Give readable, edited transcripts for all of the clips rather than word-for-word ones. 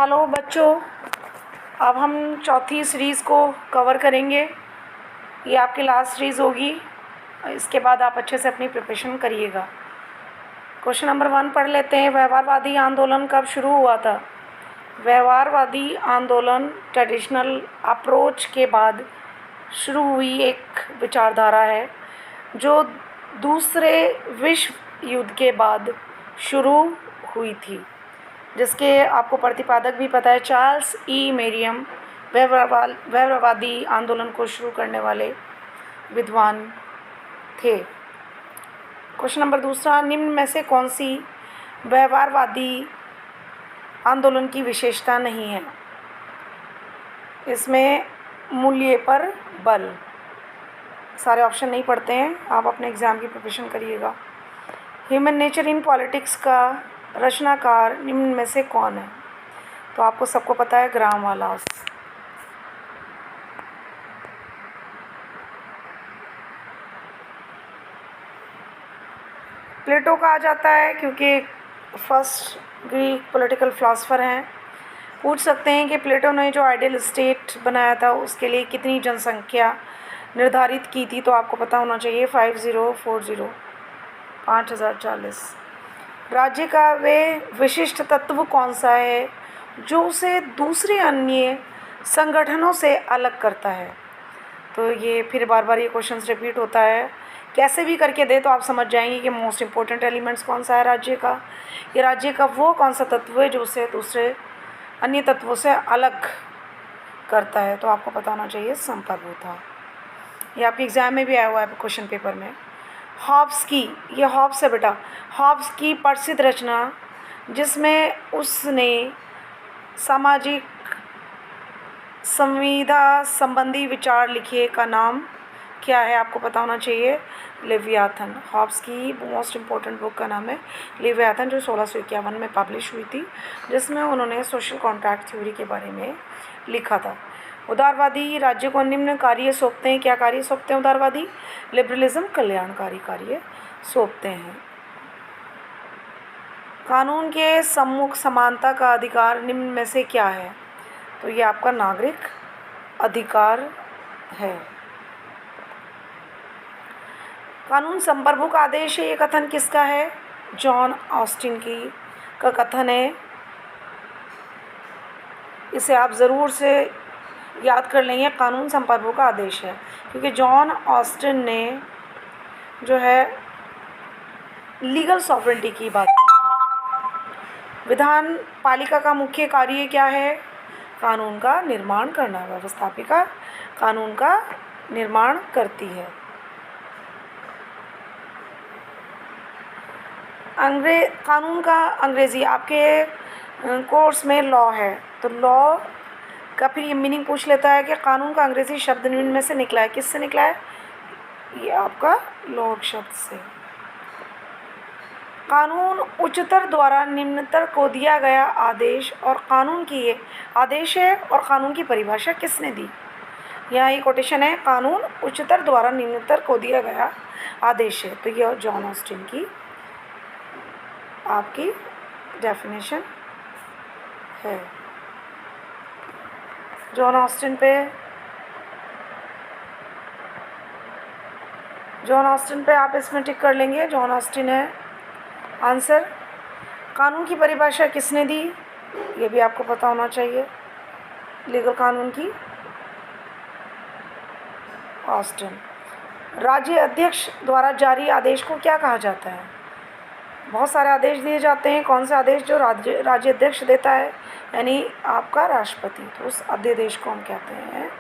Hello बच्चों, अब हम चौथी सीरीज़ को कवर करेंगे। ये आपकी लास्ट सीरीज़ होगी। इसके बाद आप अच्छे से अपनी प्रिपरेशन करिएगा। क्वेश्चन नंबर 1 पढ़ लेते हैं। व्यवहारवादी आंदोलन कब शुरू हुआ था? व्यवहारवादी आंदोलन ट्रेडिशनल अप्रोच के बाद शुरू हुई एक विचारधारा है जो दूसरे विश्व युद्ध के बाद शुरू हुई थी, जिसके आपको प्रतिपादक भी पता है। चार्ल्स ई मेरियम व्यवहारवादी आंदोलन को शुरू करने वाले विद्वान थे। क्वेश्चन नंबर 2, निम्न में से कौन सी व्यवहारवादी आंदोलन की विशेषता नहीं है? इसमें मूल्य पर बल। सारे ऑप्शन नहीं पढ़ते हैं, आप अपने एग्ज़ाम की प्रिपरेशन करिएगा। ह्यूमन नेचर इन पॉलिटिक्स का रचनाकार निम्न में से कौन है? तो आपको सबको पता है, ग्राहम वालास। प्लेटो कहा जाता है क्योंकि फर्स्ट ग्रीक पॉलिटिकल फिलोसफर हैं। पूछ सकते हैं कि प्लेटो ने जो आइडियल स्टेट बनाया था उसके लिए कितनी जनसंख्या निर्धारित की थी? तो आपको पता होना चाहिए 5040। राज्य का वे विशिष्ट तत्व कौन सा है जो उसे दूसरे अन्य संगठनों से अलग करता है? तो ये फिर बार बार ये क्वेश्चंस रिपीट होता है। कैसे भी करके दे तो आप समझ जाएंगे कि मोस्ट इम्पोर्टेंट एलिमेंट्स कौन सा है राज्य का। ये राज्य का वो कौन सा तत्व है जो उसे दूसरे अन्य तत्वों से अलग करता है? तो आपको पता होना चाहिए संप्रभुता। ये आपके एग्ज़ाम में भी आया हुआ है क्वेश्चन पेपर में। हॉब्स की, ये हॉब्स है बेटा, हॉब्स की प्रसिद्ध रचना जिसमें उसने सामाजिक संविदा संबंधी विचार लिखे का नाम क्या है? आपको पता होना चाहिए, लेवियाथन। हॉब्स की मोस्ट इम्पोर्टेंट बुक का नाम है लेवियाथन, जो 1651 में पब्लिश हुई थी, जिसमें उन्होंने सोशल कॉन्ट्रैक्ट थ्योरी के बारे में लिखा था। उदारवादी राज्य को निम्न कार्य सौंपते हैं। क्या कार्य सौंपते हैं उदारवादी? लिबरलिज्म, कल्याणकारी कार्य सौंपते हैं। कानून के सम्मुख समानता का अधिकार निम्न में से क्या है? तो ये आपका नागरिक अधिकार है। कानून संप्रभु का आदेश है, ये कथन किसका है? जॉन ऑस्टिन का कथन है। इसे आप ज़रूर से याद कर लेंगे, कानून संप्रभु का आदेश है, क्योंकि जॉन ऑस्टिन ने जो है लीगल सॉवरेंटी की बात की थी। विधान पालिका का मुख्य कार्य क्या है? कानून का निर्माण करना। व्यवस्थापिका कानून का निर्माण करती है। कानून का अंग्रेज़ी आपके कोर्स में लॉ है, तो लॉ का फिर ये मीनिंग पूछ लेता है कि कानून का अंग्रेज़ी शब्द निम्न में से निकला है। किससे निकला है? ये आपका लॉ शब्द से। कानून उच्चतर द्वारा निम्नतर को दिया गया आदेश और कानून की, ये आदेश है और कानून की परिभाषा किसने दी? यहाँ ये कोटेशन है, कानून उच्चतर द्वारा निम्नतर को दिया गया आदेश है। तो यह जॉन ऑस्टिन की आपकी डेफिनेशन है। जॉन ऑस्टिन पे आप इसमें टिक कर लेंगे। जॉन ऑस्टिन है आंसर। कानून की परिभाषा किसने दी? ये भी आपको पता होना चाहिए, लीगल कानून की ऑस्टिन। राज्य अध्यक्ष द्वारा जारी आदेश को क्या कहा जाता है? बहुत सारे आदेश दिए जाते हैं। कौन सा आदेश जो राज्य अध्यक्ष देता है, यानी आपका राष्ट्रपति, तो उस अध्यादेश को हम कहते हैं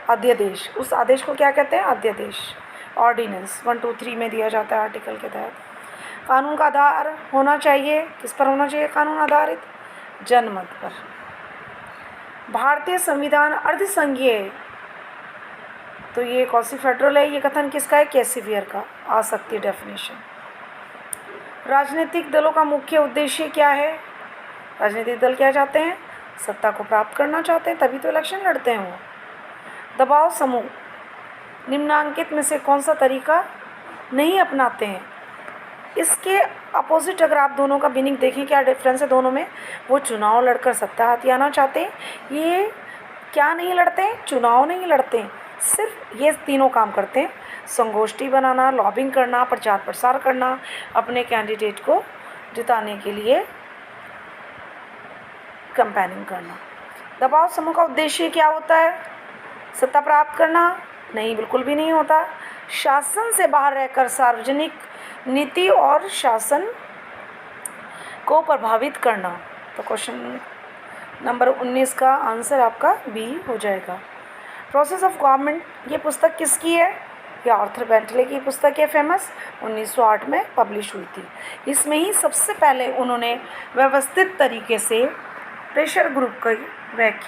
अध्यादेश। उस आदेश को क्या कहते हैं? अध्यादेश। ऑर्डिनेंस 1, 2, 3 में दिया जाता है आर्टिकल के तहत। कानून का आधार होना चाहिए, किस पर होना चाहिए कानून आधारित? जनमत पर। भारतीय संविधान अर्धसंघीय, तो ये कॉसी फेडरल है। ये कथन किसका है? कैसिवियर का। आ सकती है डेफिनेशन। राजनीतिक दलों का मुख्य उद्देश्य क्या है? राजनीतिक दल क्या चाहते हैं? सत्ता को प्राप्त करना चाहते हैं, तभी तो इलेक्शन लड़ते हैं वो। दबाव समूह निम्नांकित में से कौन सा तरीका नहीं अपनाते हैं? इसके अपोजिट अगर आप दोनों का मीनिंग देखें, क्या डिफरेंस है दोनों में। वो चुनाव लड़कर सत्ता हथियाना चाहते हैं, ये क्या नहीं लड़ते हैं, चुनाव नहीं लड़ते हैं, सिर्फ ये तीनों काम करते हैं, संगोष्ठी बनाना, लॉबिंग करना, प्रचार प्रसार करना, अपने कैंडिडेट को जिताने के लिए कैंपेनिंग करना। दबाव समूह का उद्देश्य क्या होता है, सत्ता प्राप्त करना? नहीं, बिल्कुल भी नहीं होता। शासन से बाहर रहकर सार्वजनिक नीति और शासन को प्रभावित करना। तो क्वेश्चन नंबर 19 का आंसर आपका बी हो जाएगा। प्रोसेस ऑफ गवर्नमेंट, ये पुस्तक किसकी है? ये आर्थर बेंटले की पुस्तक है, फेमस, 1908 में पब्लिश हुई थी। इसमें ही सबसे पहले उन्होंने व्यवस्थित तरीके से प्रेशर ग्रुप की व्याख्या